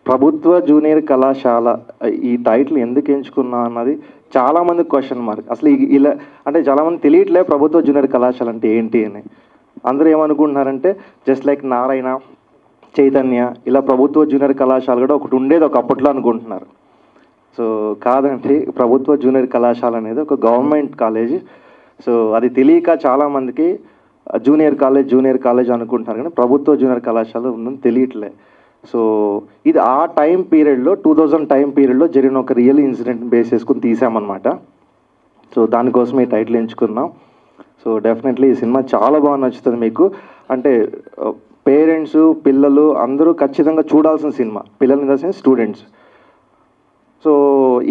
ప్రభుత్వ జూనియర్ కళాశాల ఈ టైటిల్ ఎందుకు ఎంచుకున్నా అన్నది చాలామంది క్వశ్చన్ మార్క్. అసలు ఇలా అంటే చాలామంది తెలియట్లే ప్రభుత్వ జూనియర్ కళాశాల అంటే ఏంటి అని. అందరూ ఏమనుకుంటున్నారంటే జస్ట్ లైక్ నారాయణ, చైతన్య ఇలా ప్రభుత్వ జూనియర్ కళాశాల కూడా ఒకటి ఉండేది ఒకప్పట్లో అనుకుంటున్నారు. సో కాదండి, ప్రభుత్వ జూనియర్ కళాశాల అనేది ఒక గవర్నమెంట్ కాలేజ్. సో అది తెలియక చాలామందికి జూనియర్ కాలేజ్ అనుకుంటున్నారు, కానీ ప్రభుత్వ జూనియర్ కళాశాల ఉందని తెలియట్లే. సో ఇది ఆ టైం పీరియడ్లో 2000 టైం పీరియడ్లో జరిగిన ఒక రియల్ ఇన్సిడెంట్ బేస్ చేసుకుని తీసామన్నమాట. సో దానికోసం ఈ టైటిల్ ఎంచుకున్నాం. సో డెఫినెట్లీ ఈ సినిమా చాలా బాగా నచ్చుతుంది మీకు. అంటే పేరెంట్స్, పిల్లలు అందరూ ఖచ్చితంగా చూడాల్సిన సినిమా. పిల్లలు in the sense students. So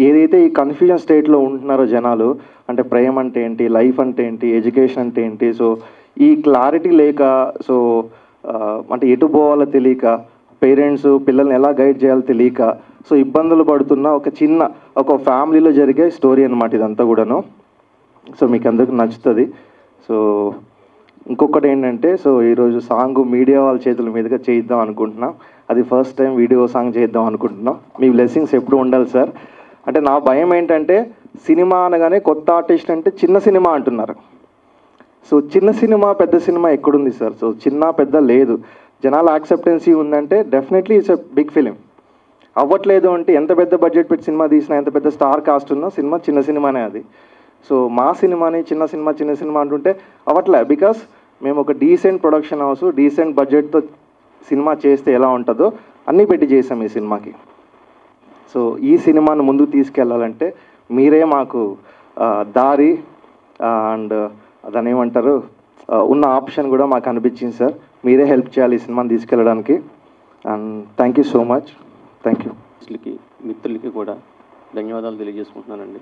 ఏదైతే ఈ కన్ఫ్యూజన్ స్టేట్లో ఉంటున్నారో జనాలు, అంటే ప్రేమ అంటే ఏంటి, లైఫ్ అంటే ఏంటి, ఎడ్యుకేషన్ అంటే ఏంటి, సో ఈ క్లారిటీ లేక, సో అంటే ఎటు పోవాలో తెలియక, పేరెంట్స్ పిల్లల్ని ఎలా గైడ్ చేయాలో తెలియక, సో ఇబ్బందులు పడుతున్న ఒక ఫ్యామిలీలో జరిగే స్టోరీ అనమాట ఇదంతా కూడాను. సో మీకు అందరికీ నచ్చుతుంది. సో ఇంకొకటి ఏంటంటే, సో ఈరోజు సాంగ్ మీడియా వాళ్ళ చేతుల మీదుగా చేద్దాం అనుకుంటున్నాం. అది ఫస్ట్ టైం వీడియో సాంగ్ చేద్దాం అనుకుంటున్నాం. మీ బ్లెస్సింగ్స్ ఎప్పుడు ఉండాలి సార్. అంటే నా భయం ఏంటంటే, సినిమా అనగానే కొత్త ఆర్టిస్ట్ అంటే చిన్న సినిమా అంటున్నారు. సో చిన్న సినిమా పెద్ద సినిమా ఎక్కడుంది సార్? సో చిన్న పెద్ద లేదు. జనాల యాక్సెప్టెన్సీ ఉందంటే definitely it's a big film. అవ్వట్లేదు అంటే ఎంత పెద్ద బడ్జెట్ పెట్టి సినిమా తీసినా, ఎంత పెద్ద స్టార్ కాస్ట్ ఉన్నా సినిమా చిన్న సినిమానే అది. సో మా సినిమాని చిన్న సినిమా అంటుంటే అవ్వట్లే. బికాస్ మేము ఒక డీసెంట్ ప్రొడక్షన్ హౌస్, డీసెంట్ బడ్జెట్తో సినిమా చేస్తే ఎలా ఉంటుందో అన్నీ పెట్టి చేసాం ఈ సినిమాకి. సో ఈ సినిమాను ముందుకు తీసుకెళ్ళాలంటే మీరే మాకు దారి అండ్ దాన్ని ఏమంటారు ఉన్న ఆప్షన్ కూడా మాకు అనిపించింది సార్. మీరే హెల్ప్ చేయాలి ఈ సినిమాని తీసుకెళ్ళడానికి. And thank you so much. Thank you. మిత్రులకి కూడా ధన్యవాదాలు తెలియజేసుకుంటున్నానండి.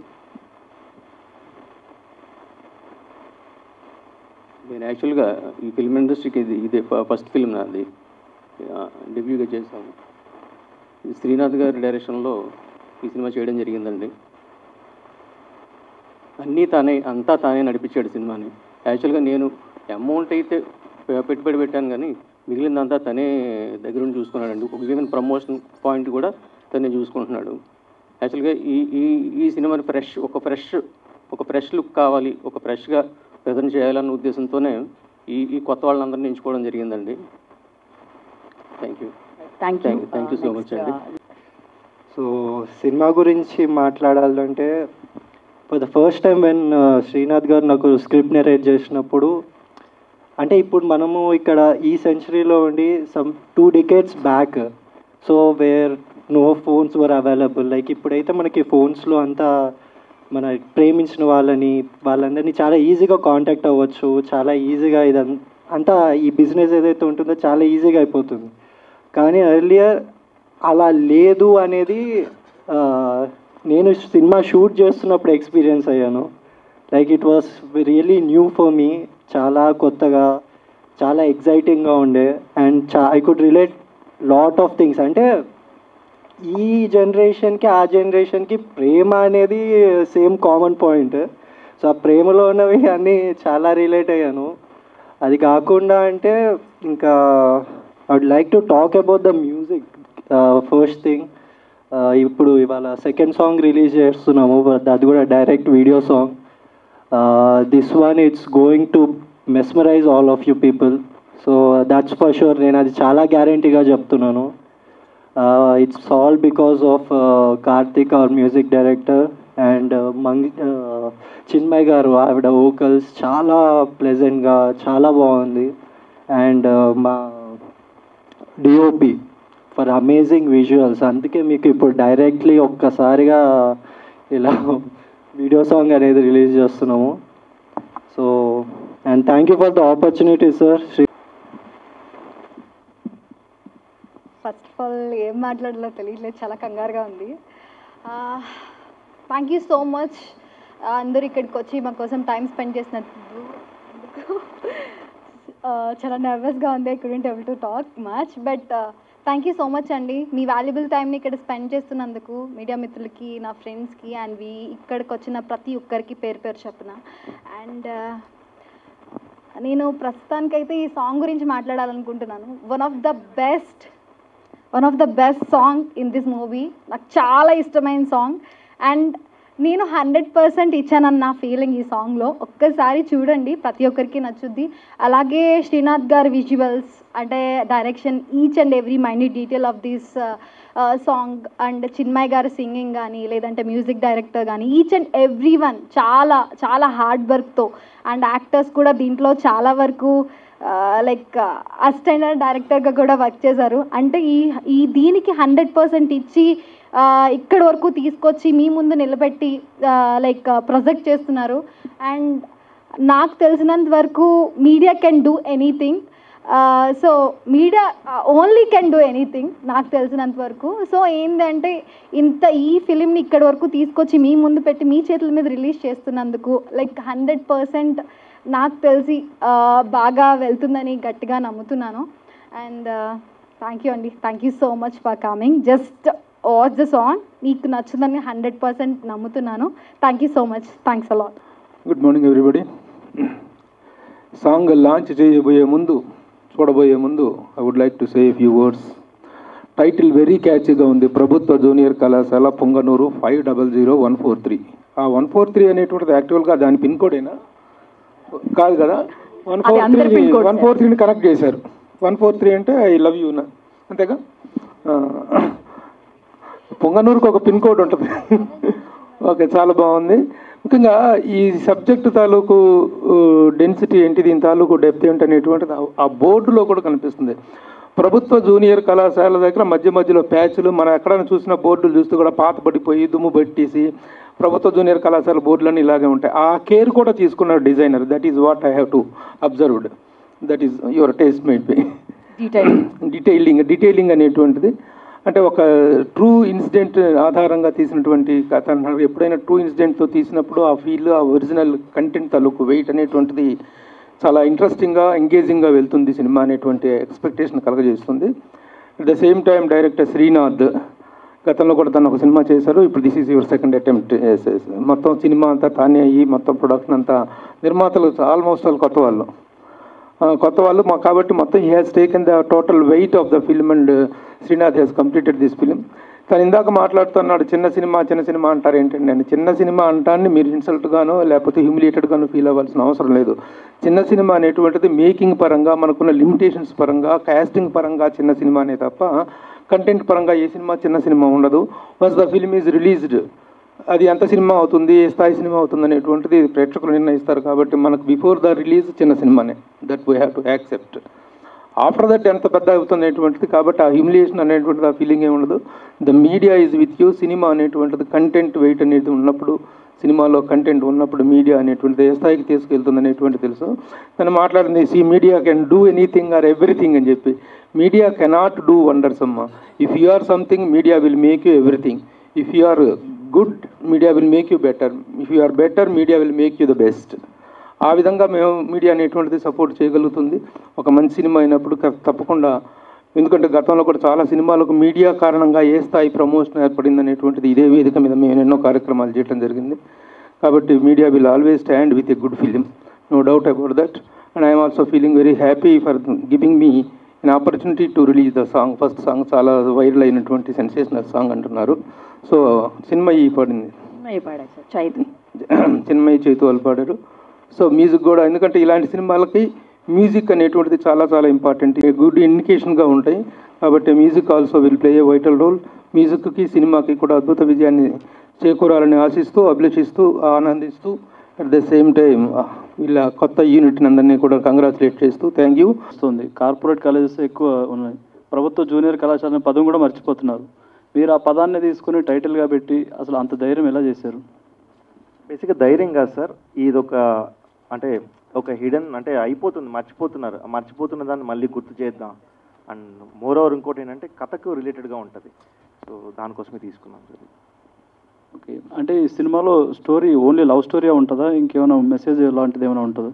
నేను యాక్చువల్గా ఈ ఫిల్మ్ ఇండస్ట్రీకి ఇదే ఫస్ట్ ఫిల్మ్ నాది, డెబ్యూగా చేశాను. శ్రీనాథ్ గారి డైరెక్షన్లో ఈ సినిమా చేయడం జరిగిందండి. అంతా తానే నడిపించాడు సినిమాని. యాక్చువల్గా నేను అమౌంట్ అయితే పెట్టుబడి పెట్టాను, కానీ మిగిలిందంతా తనే దగ్గరుండి చూసుకున్నాడండి. ఒక ఈవెన్ ప్రమోషన్ పాయింట్ కూడా తనే చూసుకుంటున్నాడు. యాక్చువల్గా ఈ సినిమాని ఒక ఫ్రెష్ లుక్ కావాలి, ఒక ఫ్రెష్గా ప్రజెంట్ చేయాలన్న ఉద్దేశంతోనే ఈ కొత్త వాళ్ళందరినీ ఎంచుకోవడం జరిగిందండి. థ్యాంక్ యూ సో మచ్ అండి. సో సినిమా గురించి మాట్లాడాలంటే, for the first time when Srinath గారు నాకు స్క్రిప్ట్ నెరేట్ చేసినప్పుడు, అంటే ఇప్పుడు మనము ఇక్కడ ఈ సెంచరీలో ఉండి some 2 decades back, so where no phones were available. Like ఇప్పుడైతే మనకి ఫోన్స్లో అంతా మన ప్రేమించిన వాళ్ళందరినీ చాలా ఈజీగా కాంటాక్ట్ అవ్వచ్చు, చాలా ఈజీగా అంతా ఈ బిజినెస్ ఏదైతే ఉంటుందో చాలా ఈజీగా అయిపోతుంది. కానీ ఎర్లియర్ అలా లేదు అనేది నేను సినిమా షూట్ చేస్తున్నప్పుడు ఎక్స్పీరియన్స్ అయ్యాను. Like it was really new for me. చాలా కొత్తగా, చాలా ఎగ్జైటింగ్గా ఉండే. And I could relate lot of things. అంటే ఈ జనరేషన్కి ఆ జనరేషన్కి ప్రేమ అనేది సేమ్ కామన్ పాయింట్. సో ఆ ప్రేమలో ఉన్నవి అన్నీ చాలా రిలేట్ అయ్యాను. అది కాకుండా అంటే ఇంకా I would like to talk about the music. First thing, ఇప్పుడు ఇవాళ సెకండ్ సాంగ్ రిలీజ్ చేస్తున్నాము, అది కూడా direct video song. This one it's going to mesmerize all of you people. So that's for sure. నేను అది చాలా గ్యారంటీగా చెప్తున్నాను. It's all because of Karthik, our music director, and Chinmay garu, avida vocals చాలా ప్లెజెంట్గా చాలా బాగుంది. అండ్ మా డిఓపి ఫర్ అమేజింగ్ విజువల్స్. అందుకే మీకు ఇప్పుడు డైరెక్ట్లీ ఒక్కసారిగా ఇలా వీడియో సాంగ్ అనేది రిలీజ్ చేస్తున్నాము. So and thank you for the opportunity sir. First of all ఏం మాట్లాడాలో తెలియట్లేదు, చాలా కంగారుగా ఉంది. థ్యాంక్ యూ సో మచ్ అందరూ ఇక్కడికి వచ్చి మా కోసం టైం స్పెండ్ చేసినందుకు. చాలా నర్వస్గా ఉంది. I couldn't able to talk much, but thank you so much అండి. మీ వాల్యుబుల్ టైంని ఇక్కడ స్పెండ్ చేస్తున్నందుకు మీడియా మిత్రులకి, నా ఫ్రెండ్స్కి, అండ్ ఇక్కడికి వచ్చిన ప్రతి ఒక్కరికి పేరు పేరు చెప్పిన. అండ్ నేను ప్రస్తుతానికైతే ఈ సాంగ్ గురించి మాట్లాడాలనుకుంటున్నాను. One of the best one of the best song in this movie. నాకు చాలా ఇష్టమైన సాంగ్ అండ్ నేను 100% ఇచ్చానన్న నా ఫీలింగ్ ఈ సాంగ్లో. ఒక్కసారి చూడండి, ప్రతి ఒక్కరికి నచ్చుద్ది. అలాగే శ్రీనాథ్ గారి విజువల్స్ అంటే direction, each and every minute detail of this song and Chinmay గారి సింగింగ్ కానీ లేదంటే మ్యూజిక్ డైరెక్టర్ కానీ ఈచ్ అండ్ ఎవ్రీ వన్ చాలా చాలా హార్డ్ వర్క్తో అండ్ యాక్టర్స్ కూడా దీంట్లో చాలా వరకు లైక్ అసిస్టెంట్ డైరెక్టర్గా కూడా వర్క్ చేశారు. అంటే ఈ దీనికి 100% ఇచ్చి ఇక్కడి వరకు తీసుకొచ్చి మీ ముందు నిలబెట్టి లైక్ ప్రొజెక్ట్ చేస్తున్నారు. అండ్ నాకు తెలిసినంత వరకు media can do anything. So media only can do anything నాకు తెలిసినంత వరకు. సో ఏంటంటే ఈ ఫిలింని ఇక్కడి వరకు తీసుకొచ్చి మీ ముందు పెట్టి మీ చేతుల మీద రిలీజ్ చేస్తున్నందుకు లైక్ 100% నాకు తెలిసి బాగా వెళ్తుందని గట్టిగా నమ్ముతున్నాను. అండ్ థ్యాంక్ యూ అండి, thank you so much for coming. Just watch the song, మీకు నచ్చుదని 100% నమ్ముతున్నాను. Thank you so much, thanks a lot. Good morning everybody. Song launch చేయబోయే ముందు, చూడబోయే ముందు I would like to say few words. Title very క్యాచీగా ఉంది, ప్రభుత్వ జూనియర్ కళాశాల పొంగనూరు 500143. ఆ 143 అనేటువంటిది యాక్చువల్గా దాని పిన్ కోడేనా కాదు కదా, 143ని కనెక్ట్ చేశారు. 143 అంటే ఐ లవ్ యూ నా, అంతేగా. పొంగనూరుకు ఒక పిన్ కోడ్ ఉంటుంది. ఓకే, చాలా బాగుంది. ముఖ్యంగా ఈ సబ్జెక్టు తాలూకు డెన్సిటీ ఏంటి, దీని తాలూకు డెప్త్ ఏంటి అనేటువంటిది ఆ బోర్డులో కూడా కనిపిస్తుంది. ప్రభుత్వ జూనియర్ కళాశాల దగ్గర మధ్య మధ్యలో ప్యాచ్లు, మనం ఎక్కడైనా చూసిన బోర్డులు చూస్తూ కూడా పాత పడిపోయి దుమ్ము పట్టేసి ప్రభుత్వ జూనియర్ కళాశాల బోర్డులన్నీ ఇలాగే ఉంటాయి. ఆ కేర్ కూడా తీసుకున్నారు designer. That is what I have to observed. That is your taste made be detailing అనేటువంటిది. అంటే ఒక ట్రూ ఇన్సిడెంట్ ఆధారంగా తీసినటువంటి కథ అన్నారు. ఎప్పుడైనా ట్రూ ఇన్సిడెంట్తో తీసినప్పుడు ఆ ఫీల్, ఆ ఒరిజినల్ కంటెంట్ తాలూకు వెయిట్ అనేటువంటిది చాలా ఇంట్రెస్టింగ్గా, ఎంగేజింగ్గా వెళ్తుంది సినిమా అనేటువంటి ఎక్స్పెక్టేషన్ కలగజేస్తుంది. At the same time director Srinath గతంలో కూడా తను ఒక సినిమా చేశారు. ఇప్పుడు this is your second attempt. మొత్తం సినిమా అంతా తానే అయ్యి మొత్తం ప్రొడక్షన్ అంతా నిర్మాతలు ఆల్మోస్ట్ వాళ్ళు కొత్త వాళ్ళు కాబట్టి మొత్తం he has taken the total weight of the film and Srinath has completed this film. తను ఇందాక మాట్లాడుతున్నాడు చిన్న సినిమా అంటారు ఏంటండి అని. చిన్న సినిమా అంటాన్ని మీరు ఇన్సల్ట్గానో లేకపోతే హ్యూమిలియేటెడ్గానో ఫీల్ అవ్వాల్సిన అవసరం లేదు. చిన్న సినిమా అనేటువంటిది మేకింగ్ పరంగా, మనకున్న లిమిటేషన్స్ పరంగా, కాస్టింగ్ పరంగా చిన్న సినిమానే తప్ప కంటెంట్ పరంగా ఏ సినిమా చిన్న సినిమా ఉండదు. Once the film is released అది ఎంత సినిమా అవుతుంది, ఏ స్థాయి సినిమా అవుతుంది అనేటువంటిది ప్రేక్షకులు నిర్ణయిస్తారు. కాబట్టి మనకు బిఫోర్ ద రిలీజ్ చిన్న సినిమానే, that we have to accept. After that ఎంత పెద్ద అవుతుంది అనేటువంటిది, కాబట్టి ఆ హ్యూమిలియేషన్ అనేటువంటిది, ఆ ఫీలింగ్ ఏమి ఉండదు. The media is with you. Cinema అనేటువంటిది కంటెంట్ వెయిట్ అనేది ఉన్నప్పుడు, సినిమాలో కంటెంట్ ఉన్నప్పుడు మీడియా అనేటువంటిది ఏ స్థాయికి తీసుకెళ్తుంది అనేటువంటి తెలుసు. తను మాట్లాడింది media can do anything or everything అని చెప్పి. మీడియా కెనాట్ డూ వండర్స్ అమ్మ. If you are something, media will make you everything. If you are good, media will make you better. If you are better, media will make you the best. ఆ విధంగా మేము media అనేటువంటిది support చేయగలుగుతుంది ఒక మంచి cinema అయినప్పుడు తప్పకుండా. ఎందుకంటే గతంలో కూడా చాలా సినిమాలకు మీడియా కారణంగా ఏ స్థాయి ప్రమోషన్ ఏర్పడింది అనేటువంటిది ఇదే వేదిక మీద మేము ఎన్నో కార్యక్రమాలు చేయడం జరిగింది. కాబట్టి media will always stand with a good film, no doubt about that. And I'm also feeling very happy for giving me an opportunity to release the song. First song చాలా వైరల్ అయినటువంటి సెన్సేషనల్ సాంగ్ అంటున్నారు. So Chinmayi పాడింది, చిన్మయి చైతు వాళ్ళు పాడారు. So music కూడా, ఎందుకంటే ఇలాంటి సినిమాలకి మ్యూజిక్ అనేటువంటిది చాలా చాలా ఇంపార్టెంట్, గుడ్ ఇండికేషన్గా ఉంటాయి. కాబట్టి music also will play a vital role. మ్యూజిక్కి సినిమాకి కూడా అద్భుత విజయాన్ని చేకూరాలని ఆశిస్తూ, అభిలషిస్తూ, ఆనందిస్తూ, అట్ ద సేమ్ టైం ఇలా కొత్త యూనిట్ని అందరినీ కూడా కంగ్రాచులేట్ చేస్తూ థ్యాంక్ యూ. వస్తుంది. కార్పొరేట్ కాలేజెస్ ఎక్కువ ఉన్నాయి, ప్రభుత్వ జూనియర్ కళాశాల అనే పదం కూడా మర్చిపోతున్నారు. మీరు ఆ పదాన్ని తీసుకుని టైటిల్గా పెట్టి అసలు అంత ధైర్యం ఎలా చేశారు? బేసిక్గా ధైర్యం కాదు సార్, ఇదొక అంటే ఒక హిడెన్, అంటే అయిపోతుంది, మర్చిపోతున్న దాన్ని మళ్ళీ గుర్తు చేద్దాం. అండ్ మోర్ ఓవర్ ఇంకోటి ఏంటంటే కథకు రిలేటెడ్గా ఉంటుంది. సో దానికోసమే తీసుకున్నాం సార్. ఓకే, అంటే ఈ సినిమాలో స్టోరీ ఓన్లీ లవ్ స్టోరీ ఉంటుందా, ఇంకేమైనా మెసేజ్ లాంటిది ఏమైనా ఉంటుందా?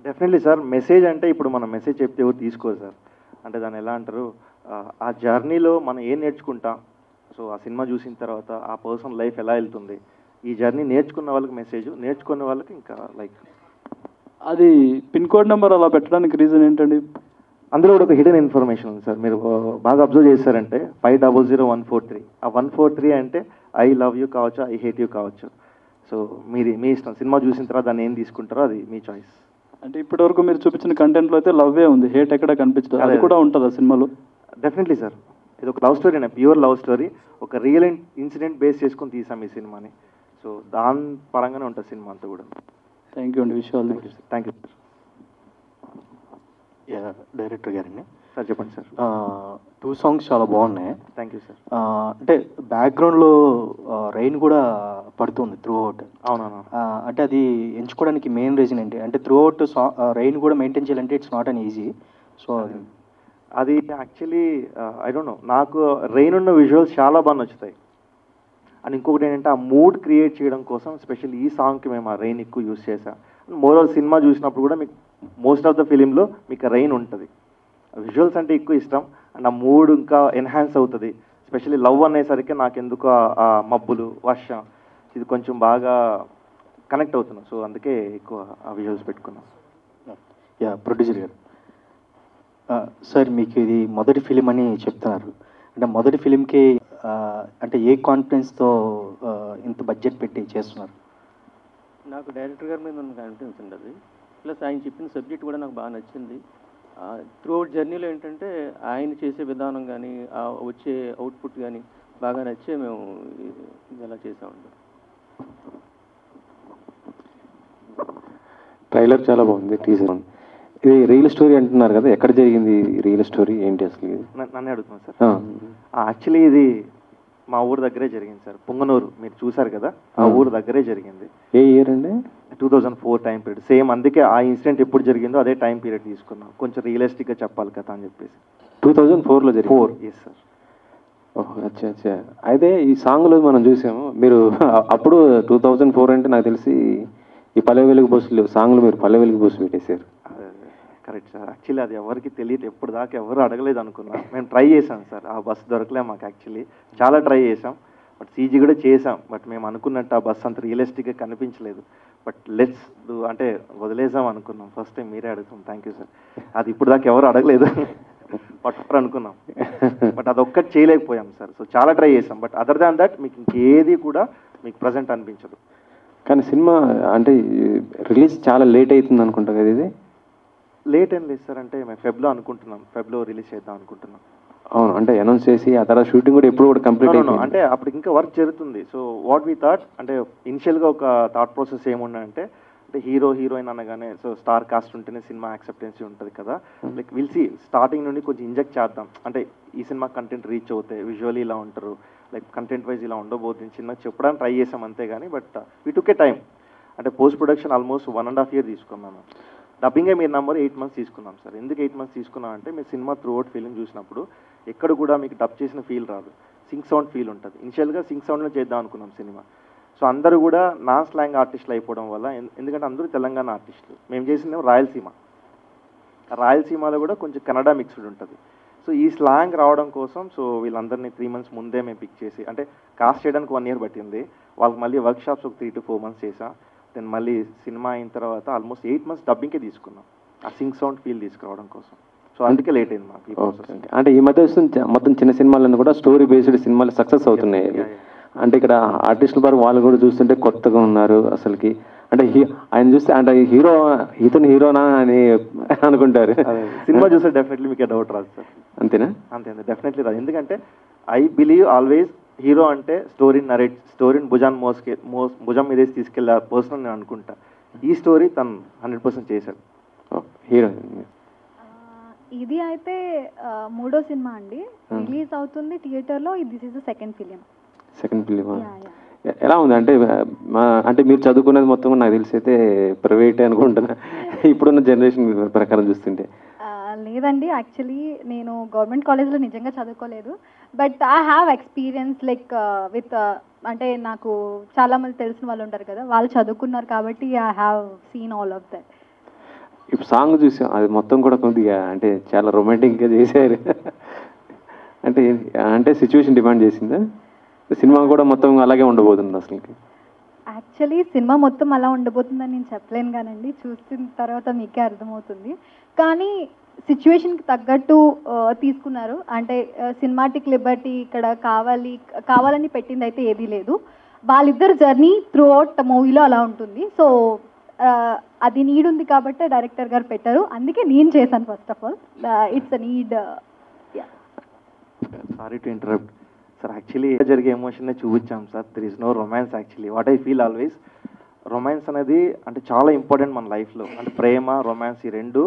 Definitely sir. మెసేజ్ అంటే ఇప్పుడు మనం మెసేజ్ చెప్తే ఎవరు తీసుకోరు సార్. అంటే దాన్ని ఎలా అంటారు, ఆ జర్నీలో మనం ఏం నేర్చుకుంటాం. సో ఆ సినిమా చూసిన తర్వాత ఆ పర్సన్ లైఫ్ ఎలా వెళ్తుంది, ఈ జర్నీ నేర్చుకున్న వాళ్ళకి మెసేజ్, నేర్చుకున్న వాళ్ళకి ఇంకా లైక్. అది పిన్ కోడ్ నెంబర్ అలా పెట్టడానికి రీజన్ ఏంటండి? అందులో కూడా ఒక హిడెన్ ఇన్ఫర్మేషన్ ఉంది సార్. మీరు బాగా అబ్జర్వ్ చేశారంటే 500143 ఆ 143 అంటే ఐ లవ్ యూ కావచ్చు, ఐ హేట్ యూ కావచ్చు. సో మీ ఇష్టం, సినిమా చూసిన తర్వాత దాన్ని ఏం తీసుకుంటారో అది మీ చాయిస్. అంటే ఇప్పటివరకు మీరు చూపించిన కంటెంట్లో అయితే లవ్వే ఉంది, హేట్ ఎక్కడ కనిపించదు. అది కూడా ఉంటుందా సినిమాలో? డెఫినెట్లీ సార్, ఇది ఒక లవ్ స్టోరీ అనే, ప్యూర్ లవ్ స్టోరీ. ఒక రియల్ ఇన్సిడెంట్ బేస్ చేసుకొని తీసాం ఈ సినిమాని. సో దాని పరంగానే ఉంటుంది సినిమా అంతా కూడా. థ్యాంక్ యూ అండి, విషయాలు. Thank you sir. డైరెక్టర్ గారండి సార్ చెప్పండి సార్. 2 సాంగ్స్ చాలా బాగున్నాయి. Thank you sir. అంటే బ్యాక్గ్రౌండ్లో రెయిన్ కూడా పడుతుంది త్రూ అవుట్. అవునవును. అంటే అది ఎంచుకోవడానికి మెయిన్ రీజన్ ఏంటి? అంటే త్రూ అవుట్ రెయిన్ కూడా మెయింటైన్ చేయాలంటే it's not an easy. So అది యాక్చువల్లీ ఐ డోంట్ నో, నాకు రెయిన్ ఉన్న విజువల్స్ చాలా బాగా నచ్చుతాయి. అండ్ ఇంకొకటి ఏంటంటే ఆ మూడ్ క్రియేట్ చేయడం కోసం స్పెషల్ ఈ సాంగ్కి మేము ఆ రెయిన్ ఎక్కువ యూజ్ చేసాం. మోరల్ సినిమా చూసినప్పుడు కూడా మీకు మోస్ట్ ఆఫ్ ద ఫిలింలో మీకు రెయిన్ ఉంటుంది. విజువల్స్ అంటే ఎక్కువ ఇష్టం అండ్ ఆ మూడ్ ఇంకా ఎన్హాన్స్ అవుతుంది. స్పెషల్లీ లవ్ అనేసరికి నాకు ఎందుకు ఆ మబ్బులు, వర్షం ఇది కొంచెం బాగా కనెక్ట్ అవుతున్నాం. సో అందుకే ఎక్కువ ఆ విజువల్స్ పెట్టుకున్నాం. ప్రొడ్యూసర్ గారు సార్, మీకు ఇది మొదటి ఫిలిం అని చెప్తున్నారు. అంటే మొదటి ఫిలింకి అంటే ఏ కాన్ఫిడెన్స్తో ఇంత బడ్జెట్ పెట్టి చేస్తున్నారు? నాకు డైరెక్టర్ గారి మీద ఉన్న కాన్ఫిడెన్స్ ఉండదు. ప్లస్ ఆయన చెప్పిన సబ్జెక్ట్ కూడా నాకు బాగా నచ్చింది. త్రూ అవుట్ జర్నీలో ఏంటంటే ఆయన చేసే విధానం కానీ వచ్చే అవుట్పుట్ కానీ బాగా నచ్చే మేము ఇది ఎలా చేసామండి. ట్రైలర్ చాలా బాగుంది, టీజర్. ఇది రియల్ స్టోరీ అంటున్నారు కదా, ఎక్కడ జరిగింది రియల్ స్టోరీ ఏంటి అసలు? ఇది నన్నే అడుగుతున్నాను సార్. యాక్చువల్లీ ఇది మా ఊరు దగ్గరే జరిగింది సార్. పుంగనూరు మీరు చూసారు కదా, ఆ ఊరు దగ్గరే జరిగింది. ఏ ఇయర్ అండి? 2004 టైం పీరియడ్. సేమ్ అందుకే ఆ ఇన్సిడెంట్ ఎప్పుడు జరిగిందో అదే టైం పీరియడ్ తీసుకున్నాం, కొంచెం రియలిస్టిక్గా చెప్పాలి కదా అని చెప్పేసి. 2004లో జరిగింది? 4, ఎస్ సార్. ఓహో, అచ్చా అచ్చా. అయితే ఈ సాంగ్లో మనం చూసాము, మీరు అప్పుడు 2004 అంటే నాకు తెలిసి ఈ పల్లె వెలుగు బస్సులు సాంగ్లు మీరు పల్లె వెలుగు బస్సు పెట్టేశారు. Correct sir. యాక్చువల్లీ అది ఎవరికి తెలియదు, ఎప్పుడు దాకా ఎవరు అడగలేదు అనుకున్నాం. మేము ట్రై చేసాం సార్, ఆ బస్సు దొరకలే మాకు. యాక్చువల్లీ చాలా ట్రై చేసాం, బట్ సీజీ కూడా చేసాం. బట్ మేము అనుకున్నట్టు ఆ బస్సు అంత రియలిస్టిక్గా కనిపించలేదు. బట్ లెట్స్ డూ అంటే వదిలేసాం అనుకున్నాం. ఫస్ట్ టైం మీరే అడుగుతాం. Thank you sir. అది ఇప్పుడు దాకా ఎవరు అడగలేదు, పట్టు అనుకున్నాం. బట్ అదొక్కటి చేయలేకపోయాం సార్. సో చాలా ట్రై చేసాం. బట్ అదర్ దాన్ దట్ మీకు ఇంకేది కూడా మీకు ప్రజెంట్ అనిపించదు. కానీ సినిమా అంటే రిలీజ్ చాలా లేట్ అవుతుంది అనుకుంటా కదా. ఇది లేట్ ఏం లేదు సార్, అంటే మేము ఫెబ్లో అనుకుంటున్నాం, ఫెబ్లో రిలీజ్ చేద్దాం అనుకుంటున్నాం. అవును, అంటే అనౌన్స్ చేసి ఆ తర్వాత షూటింగ్ కూడా ఎప్పుడు కూడా కంప్లీట్ అయిపోయింది. అంటే అప్పుడు ఇంకా వర్క్ జరుగుతుంది. సో వాట్ వీ థాట్ అంటే ఇనిషియల్గా ఒక థాట్ ప్రాసెస్ ఏముండంటే, అంటే హీరో హీరోయిన్ అనగానే సో స్టార్ కాస్ట్ ఉంటేనే సినిమా యాక్సెప్టెన్సీ ఉంటుంది కదా. లైక్ విల్ సీ స్టార్టింగ్ నుండి కొంచెం ఇంజెక్ట్ చేద్దాం, అంటే ఈ సినిమా కంటెంట్ రీచ్ అవుతాయి, విజువల్లీ ఇలా ఉంటారు, లైక్ కంటెంట్ వైజ్ ఇలా ఉండబోతుంది చిన్నగా చెప్పడానికి ట్రై చేసాం అంతే. కానీ but we took A time. అంటే పోస్ట్ ప్రొడక్షన్ ఆల్మోస్ట్ 1.5 years తీసుకున్నాము. డబ్బింగే మీరు నెంబర్ 8 months తీసుకున్నాం సార్. ఎందుకు 8 months తీసుకున్నాం అంటే, మీరు సినిమా త్రూ అవుట్ ఫిలిం చూసినప్పుడు ఎక్కడ కూడా మీకు డబ్ చేసిన ఫీల్ రాదు, సింగ్ సౌండ్ ఫీల్ ఉంటుంది. ఇనిషియల్గా సింగ్ సౌండ్లో చేద్దాం అనుకున్నాం సినిమా. సో అందరూ కూడా నా స్లాంగ్ ఆర్టిస్టులు అయిపోవడం వల్ల, ఎందుకంటే అందరూ తెలంగాణ ఆర్టిస్టులు, మేము చేసింది రాయలసీమ. రాయలసీమలో కూడా కొంచెం కన్నడ మిక్స్డ్ ఉంటుంది. సో ఈ స్లాంగ్ రావడం కోసం సో వీళ్ళందరినీ 3 months ముందే మేము పిక్ చేసి, అంటే కాస్ట్ చేయడానికి 1 year పట్టింది. వాళ్ళకి మళ్ళీ వర్క్ షాప్స్ ఒక 3 to 4 months చేసాం. దెన్ మళ్ళీ సినిమా అయిన తర్వాత ఆల్మోస్ట్ 8 months డబ్బింగ్కే తీసుకున్నాం, ఆ సింగ్ సౌండ్ ఫీల్ తీసుకురావడం కోసం. సో అందుకే లేట్ అయింది మాకు ఈ ప్రాసెస్. అంటే ఈ మధ్య మొత్తం చిన్న సినిమాలను కూడా స్టోరీ బేస్డ్ సినిమాలు సక్సెస్ అవుతున్నాయి. అంటే ఇక్కడ ఆర్టిస్టుల వారు వాళ్ళు కూడా చూస్తుంటే కొత్తగా ఉన్నారు అసలుకి. అంటే ఆయన చూస్తే అంటే ఇతను హీరోనా అని అనుకుంటారు. సినిమా చూస్తే డెఫినెట్లీ మీకు డౌట్ రాదు సార్. అంతేనా? అంతే, డెఫినెట్లీ రాదు. ఎందుకంటే ఐ బిలీవ్ ఆల్వేస్ హీరో అంటే స్టోరీని భుజం మీద తీసుకెళ్ళే పర్సన్ నేను అనుకుంటా. ఈ స్టోరీ తను 100% చేశాడు. హీరో ఇది అయితే 3వ సినిమా అండి, రిలీజ్ అవుతుంది థియేటర్లో. This is the second film. ఎలా ఉంది అంటే అంటే మీరు చదువుకున్నది మొత్తం నాకు తెలిసి అయితే ప్రైవేట్ అనుకుంటున్నా ఇప్పుడున్న జనరేషన్ ప్రకారం చూస్తుంటే. లేదండి, యాక్చువల్లీ నేను గవర్నమెంట్ కాలేజ్లో నిజంగా చదువుకోలేదు. But I have experience like with అంటే నాకు చాలామంది తెలిసిన వాళ్ళు ఉంటారు కదా, వాళ్ళు చదువుకున్నారు కాబట్టి I have seen all of that. ఇప్పుడు సాంగ్ చూసాం, అది మొత్తం కూడా కొద్దిగా అంటే చాలా రొమాంటిక్గా చేశారు. అంటే అంటే సిచ్యువేషన్ డిమాండ్ చేసిందా? సినిమా కూడా మొత్తం అలాగే ఉండబోతుంది అసలుకి? యాక్చువల్లీ సినిమా మొత్తం అలా ఉండబోతుందని నేను చెప్పలేను కానండి, చూసిన తర్వాత మీకే అర్థమవుతుంది. కానీ సిచ్యువేషన్కి తగ్గట్టు తీసుకున్నారు. అంటే సినిమాటిక్ లిబర్టీ ఇక్కడ కావాలని పెట్టింది అయితే ఏదీ లేదు. వాళ్ళిద్దరు జర్నీ త్రూ అవుట్ మూవీలో అలా ఉంటుంది. సో అది నీడ్ ఉంది కాబట్టి డైరెక్టర్ గారు పెట్టారు. అందుకే నేను చేశాను. First of all it's a need. Sorry to interrupt sir. Actually జరిగే ఎమోషన్నే చూపించాం sir. There is no romance. Actually what I feel always, romance అనేది అంటే చాలా ఇంపార్టెంట్ మన లైఫ్లో. అంటే ప్రేమ, రొమాన్స్ ఈ రెండు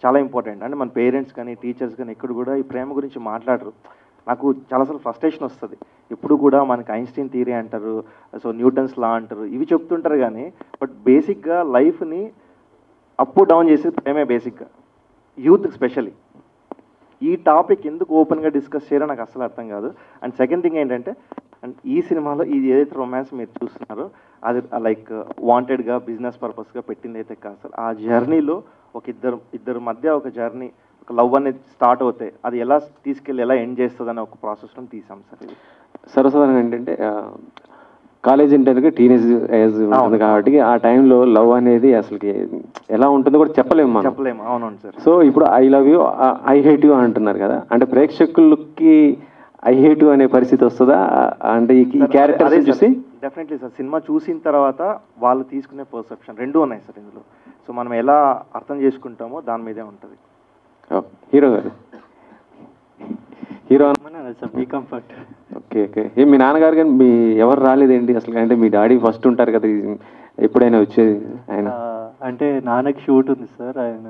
చాలా ఇంపార్టెంట్. అంటే మన పేరెంట్స్ కానీ టీచర్స్ కానీ ఎక్కడ కూడా ఈ ప్రేమ గురించి మాట్లాడరు. నాకు చాలాసార్లు ఫ్రస్ట్రేషన్ వస్తుంది. ఇప్పుడు కూడా మనకి ఐన్స్టీన్ థియరీ అంటారు, సో న్యూటన్స్ లా అంటారు, ఇవి చెప్తుంటారు కానీ బట్ బేసిక్గా లైఫ్ని అప్ డౌన్ చేసేది ప్రేమే బేసిక్గా, యూత్ స్పెషల్లీ. ఈ టాపిక్ ఎందుకు ఓపెన్గా డిస్కస్ చేయాలో నాకు అసలు అర్థం కాదు. అండ్ సెకండ్ థింగ్ ఏంటంటే, అండ్ ఈ సినిమాలో ఇది ఏదైతే రొమాన్స్ మీరు చూస్తున్నారో అది లైక్ వాంటెడ్గా బిజినెస్ పర్పస్గా పెట్టింది అయితే కాదు సార్. ఆ జర్నీలో ఒక ఇద్దరు మధ్య ఒక జర్నీ, ఒక లవ్ అనేది స్టార్ట్ అవుతాయి, అది ఎలా తీసుకెళ్ళి ఎలా ఎండ్ చేస్తుంది అనే ఒక ప్రాసెస్లో తీసాం సార్. ఇది సర్వసాధారణంగా ఏంటంటే కాలేజ్ ఇంటర్కి టీనేజ్ ఏజ్ ఉంటుంది కాబట్టి ఆ టైంలో లవ్ అనేది అసలుకి ఎలా ఉంటుందో కూడా చెప్పలేము. అవునవును సార్. సో ఇప్పుడు I love you, I hate you అంటున్నారు కదా, అంటే ప్రేక్షకులకి ఐ హేట్ యూ అనే పరిస్థితి వస్తుందా? అంటే ఈ క్యారెక్టర్ చూసి డెఫినెట్లీ సార్. సినిమా చూసిన తర్వాత వాళ్ళు తీసుకునే పర్సెప్షన్ రెండూ ఉన్నాయి సార్ ఇందులో. సో మనం ఎలా అర్థం చేసుకుంటామో దాని మీదే ఉంటుంది. హీరో గారు, హీరో మీ కంఫర్ట్. Okay okay. మీ నాన్నగారు కానీ మీ ఎవరు రాలేదేంటి అసలు? అంటే మీ డాడీ ఫస్ట్ ఉంటారు కదా, ఎప్పుడైనా వచ్చేది ఆయన? అంటే నాన్నకి షూట్ ఉంది సార్, ఆయన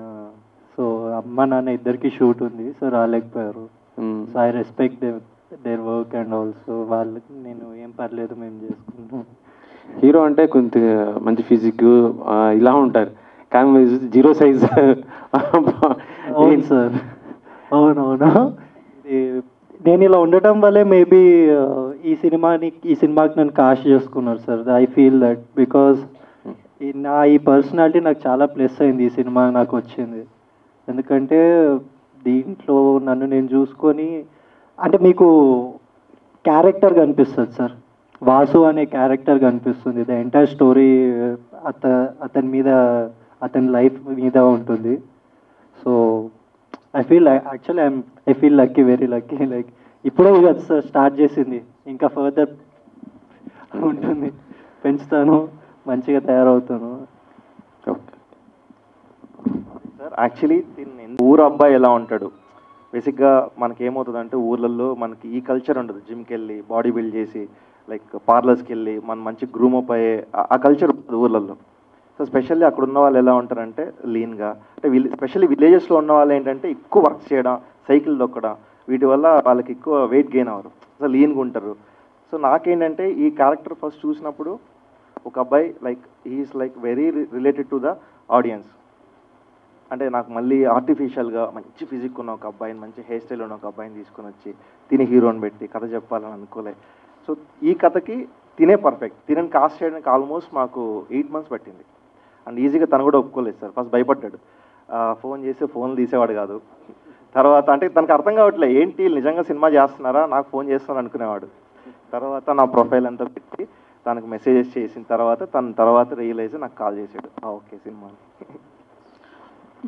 సో అమ్మ నాన్న ఇద్దరికి షూట్ ఉంది, సో రాలేకపోయారు. So I respect their work and also వాళ్ళకి నేను ఏం పర్లేదు మేము చేసుకుంటాం. హీరో అంటే కొంత మంచి ఫిజిక్ ఇలా ఉంటారు, కానీ జీరో సైజ్. అవును సార్, అవునవును. నేను ఇలా ఉండటం వల్లే మేబీ ఈ సినిమాకి నన్ను కాస్ట్ చేసుకున్నారు sir. I feel that because ఈ పర్సనాలిటీ నాకు చాలా ప్లస్ అయింది ఈ సినిమా నాకు వచ్చింది. ఎందుకంటే దీంట్లో నన్ను నేను చూసుకొని, అంటే మీకు క్యారెక్టర్ కనిపిస్తుంది సార్, వాసు అనే క్యారెక్టర్ కనిపిస్తుంది. ద ఎంటైర్ స్టోరీ అతని మీద, అతని లైఫ్ మీద ఉంటుంది. So I feel lucky, very lucky. Like ఇప్పుడే కదా సార్ స్టార్ట్ చేసింది, ఇంకా ఫర్దర్ ఉంటుంది, పెంచుతాను, మంచిగా తయారవుతాను సార్. యాక్చువల్లీ ఊరు అబ్బాయి ఎలా ఉంటాడు, బేసిక్గా మనకి ఏమవుతుందంటే ఊర్లలో మనకి ఈ కల్చర్ ఉండదు. జిమ్కి వెళ్ళి బాడీ బిల్డ్ చేసి లైక్ పార్లర్స్కి వెళ్ళి మనం మంచి గ్రూమప్ అయ్యే ఆ కల్చర్ ఉంటుంది ఊర్లలో. సో స్పెషల్లీ అక్కడ ఉన్న వాళ్ళు ఎలా ఉంటారంటే లీన్గా, అంటే స్పెషల్లీ విలేజెస్లో ఉన్న వాళ్ళు ఏంటంటే ఎక్కువ వర్క్ చేయడం, సైకిల్ దొక్కడం, వీటి వల్ల వాళ్ళకి ఎక్కువ వెయిట్ గెయిన్ అవ్వరు, సో లీన్గా ఉంటారు. సో నాకేంటంటే ఈ క్యారెక్టర్ ఫస్ట్ చూసినప్పుడు ఒక అబ్బాయి like he's like very related to the audience. అంటే నాకు మళ్ళీ ఆర్టిఫిషియల్గా మంచి ఫిజిక్ ఉన్న ఒక అబ్బాయిని, మంచి హెయిర్ స్టైల్ ఉన్న ఒక అబ్బాయిని తీసుకొని వచ్చి తిని హీరోని పెట్టి కథ చెప్పాలని అనుకోలే. సో ఈ కథకి తినే పర్ఫెక్ట్. తినని కాస్ట్ చేయడానికి ఆల్మోస్ట్ మాకు 8 months పట్టింది. అండ్ ఈజీగా తను కూడా ఒప్పుకోలేదు సార్. ఫస్ట్ భయపడ్డాడు, ఫోన్ చేస్తే ఫోన్లు తీసేవాడు కాదు. తర్వాత అంటే తనకు అర్థం కావట్లేదు, ఏంటి నిజంగా సినిమా చేస్తున్నారా, నాకు ఫోన్ చేస్తాను అనుకునేవాడు. తర్వాత నా ప్రొఫైల్ అంతా పెట్టి తనకు మెసేజెస్ చేసిన తర్వాత రియలైజ్ నాకు కాల్ చేశాడు, ఓకే సినిమా.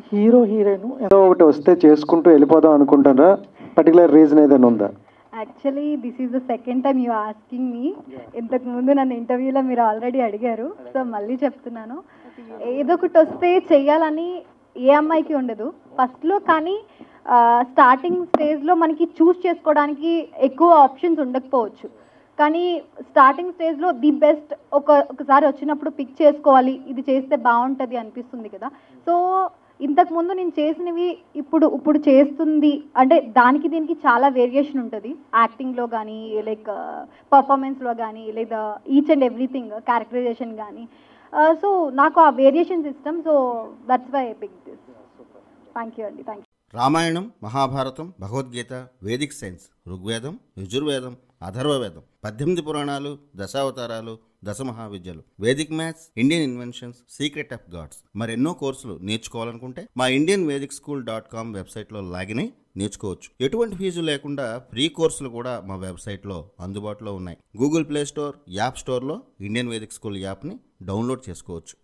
హీరో హీరోయిన్ ఏదో ఒకటి వస్తే చేసుకుంటూ వెళ్ళిపోదాం అనుకుంటారా? పర్టికులర్ రీజన్ ఏదైనా ఉందా? Actually this is the second time you asking me. ఇంతకు ముందు నన్ను ఇంటర్వ్యూలో మీరు ఆల్రెడీ అడిగారు, సో మళ్ళీ చెప్తున్నాను. ఏదో ఒకటి వస్తే చెయ్యాలని ఏ అమ్మాయికి ఉండదు ఫస్ట్లో, కానీ స్టార్టింగ్ స్టేజ్లో మనకి చూస్ చేసుకోవడానికి ఎక్కువ ఆప్షన్స్ ఉండకపోవచ్చు. కానీ స్టార్టింగ్ స్టేజ్లో ది బెస్ట్ ఒకసారి వచ్చినప్పుడు పిక్ చేసుకోవాలి, ఇది చేస్తే బాగుంటుంది అనిపిస్తుంది కదా. సో ఇంతకుముందు నేను చేసినవి ఇప్పుడు చేస్తుంది అంటే దానికి దీనికి చాలా వేరియేషన్ ఉంటుంది. యాక్టింగ్లో కానీ, లైక్ పర్ఫార్మెన్స్లో కానీ, లేదా ఈచ్ అండ్ ఎవ్రీథింగ్ క్యారెక్టరైజేషన్ కానీ. సో నాకు ఆ వేరియేషన్స్ ఇష్టం. So that's why I pick this. Thank you అండి. Thank you. Ramayanam, Mahabharatam, Bhagavadgita, Vedic science, Rigvedam, Yajurvedam, Atharvavedam, 18 పురాణాలు, దశావతారాలు, 10 మహావిద్యలు, Vedic maths, Indian inventions, secret of gods, మరెన్నో కోర్సులు నేర్చుకోవాలనుకుంటే మా indianvedicSchool.com వెబ్సైట్లో లాగిన్ అయి నేర్చుకోవచ్చు. ఎటువంటి ఫీజు లేకుండా ఫ్రీ కోర్సులు కూడా మా వెబ్సైట్లో అందుబాటులో ఉన్నాయి. గూగుల్ ప్లే స్టోర్, యాప్ స్టోర్లో ఇండియన్ వేదిక్ స్కూల్ యాప్ని డౌన్లోడ్ చేసుకోవచ్చు.